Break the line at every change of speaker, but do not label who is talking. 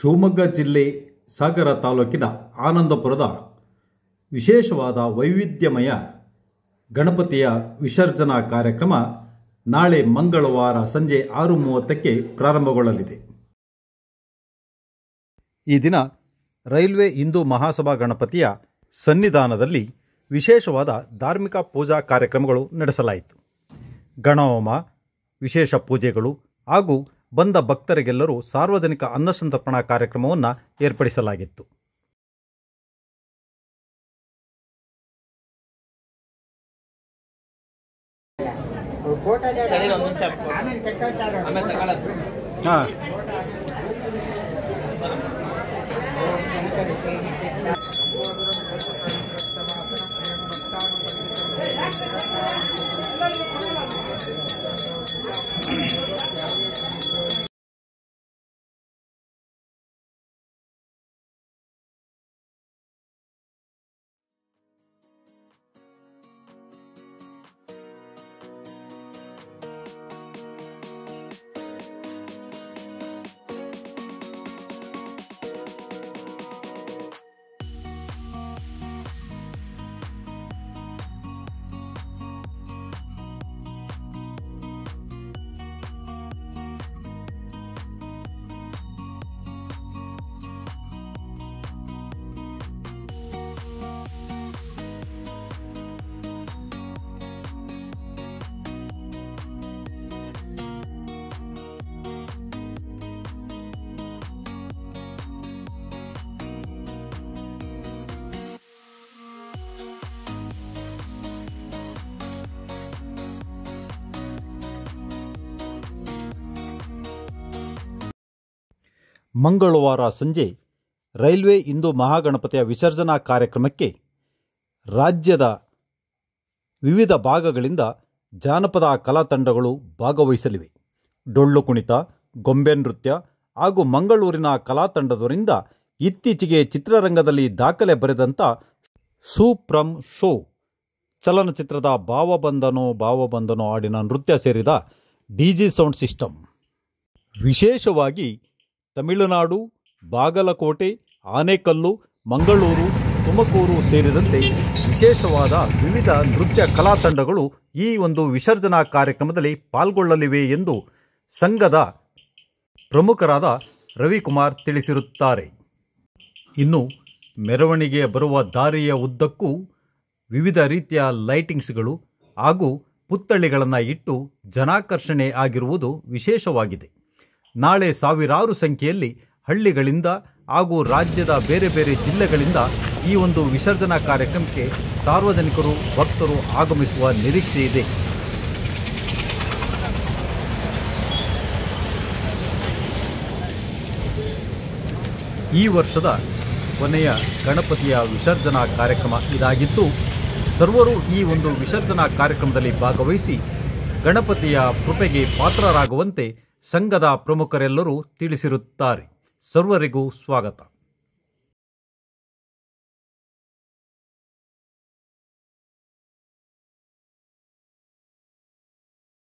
ಶಿವಮೊಗ್ಗ ಜಿಲ್ಲೆ ಸಾಗರ ತಾಲೂಕಿನ ಆನಂದಪುರದ ವಿಶೇಷವಾದ ವೈವಿಧ್ಯಮಯ ಗಣಪತಿಯ ವಿಸರ್ಜನಾ ಕಾರ್ಯಕ್ರಮ ನಾಳೆ ಮಂಗಳವಾರ ಸಂಜೆ 6:30ಕ್ಕೆ ಪ್ರಾರಂಭಗೊಳ್ಳಲಿದೆ. ಈ ದಿನ ರೈಲ್ವೆ ಹಿಂದೂ ಮಹಾಸಭಾ ಗಣಪತಿಯ ಸನ್ನಿಧಾನದಲ್ಲಿ ವಿಶೇಷವಾದ ಧಾರ್ಮಿಕ ಪೂಜಾ ಕಾರ್ಯಕ್ರಮಗಳು ನಡೆಸಲಾಯಿತು. ಗಣಹೋಮ, ವಿಶೇಷ ಪೂಜೆಗಳು ಹಾಗೂ ಬಂದ ಭಕ್ತರಿಗೆಲ್ಲರೂ ಸಾರ್ವಜನಿಕ ಅನ್ನಸಂತರ್ಪಣಾ ಕಾರ್ಯಕ್ರಮವನ್ನು ಏರ್ಪಡಿಸಲಾಗಿತ್ತು. ಮಂಗಳವಾರ ಸಂಜೆ ರೈಲ್ವೆ ಹಿಂದೂ ಮಹಾಗಣಪತಿಯ ವಿಸರ್ಜನಾ ಕಾರ್ಯಕ್ರಮಕ್ಕೆ ರಾಜ್ಯದ ವಿವಿಧ ಭಾಗಗಳಿಂದ ಜಾನಪದ ಕಲಾ ತಂಡಗಳು ಭಾಗವಹಿಸಲಿವೆ. ಡೊಳ್ಳು ಕುಣಿತ, ಗೊಂಬೆ ನೃತ್ಯ ಹಾಗೂ ಮಂಗಳೂರಿನ ಕಲಾ ತಂಡದವರಿಂದ ಇತ್ತೀಚೆಗೆ ಚಿತ್ರರಂಗದಲ್ಲಿ ದಾಖಲೆ ಬರೆದಂಥ ಸೂಪ್ರಮ್ ಶೋ ಚಲನಚಿತ್ರದ ಭಾವಬಂಧನೋ ಹಾಡಿನ ನೃತ್ಯ ಸೇರಿದ ಡಿಜಿ ಸೌಂಡ್ ಸಿಸ್ಟಮ್. ವಿಶೇಷವಾಗಿ ತಮಿಳುನಾಡು, ಬಾಗಲಕೋಟೆ, ಆನೇಕಲ್ಲು, ಮಂಗಳೂರು, ತುಮಕೂರು ಸೇರಿದಂತೆ ವಿಶೇಷವಾದ ವಿವಿಧ ನೃತ್ಯ ಕಲಾ ತಂಡಗಳು ಈ ಒಂದು ವಿಸರ್ಜನಾ ಕಾರ್ಯಕ್ರಮದಲ್ಲಿ ಪಾಲ್ಗೊಳ್ಳಲಿವೆ ಎಂದು ಸಂಘದ ಪ್ರಮುಖರಾದ ರವಿಕುಮಾರ್ ತಿಳಿಸಿರುತ್ತಾರೆ. ಇನ್ನು ಮೆರವಣಿಗೆ ಬರುವ ದಾರಿಯ ಉದ್ದಕ್ಕೂ ವಿವಿಧ ರೀತಿಯ ಲೈಟಿಂಗ್ಸ್ಗಳು ಹಾಗೂ ಪುತ್ಥಳಿಗಳನ್ನು ಇಟ್ಟು ಜನಾಕರ್ಷಣೆ ಆಗಿರುವುದು ವಿಶೇಷವಾಗಿದೆ. ನಾಳೆ ಸಾವಿರಾರು ಸಂಖ್ಯೆಯಲ್ಲಿ ಹಳ್ಳಿಗಳಿಂದ ಹಾಗೂ ರಾಜ್ಯದ ಬೇರೆ ಬೇರೆ ಜಿಲ್ಲೆಗಳಿಂದ ಈ ಒಂದು ವಿಸರ್ಜನಾ ಕಾರ್ಯಕ್ರಮಕ್ಕೆ ಸಾರ್ವಜನಿಕರು, ಭಕ್ತರು ಆಗಮಿಸುವ ನಿರೀಕ್ಷೆ ಇದೆ. ಈ ವರ್ಷದ ಕೊನೆಯ ಗಣಪತಿಯ ವಿಸರ್ಜನಾ ಕಾರ್ಯಕ್ರಮ ಇದಾಗಿದ್ದು, ಸರ್ವರು ಈ ಒಂದು ವಿಸರ್ಜನಾ ಕಾರ್ಯಕ್ರಮದಲ್ಲಿ ಭಾಗವಹಿಸಿ ಗಣಪತಿಯ ಕೃಪೆಗೆ ಪಾತ್ರರಾಗುವಂತೆ ಸಂಘದ ಪ್ರಮುಖರೆಲ್ಲರೂ ತಿಳಿಸಿರುತ್ತಾರೆ. ಸರ್ವರಿಗೂ ಸ್ವಾಗತ.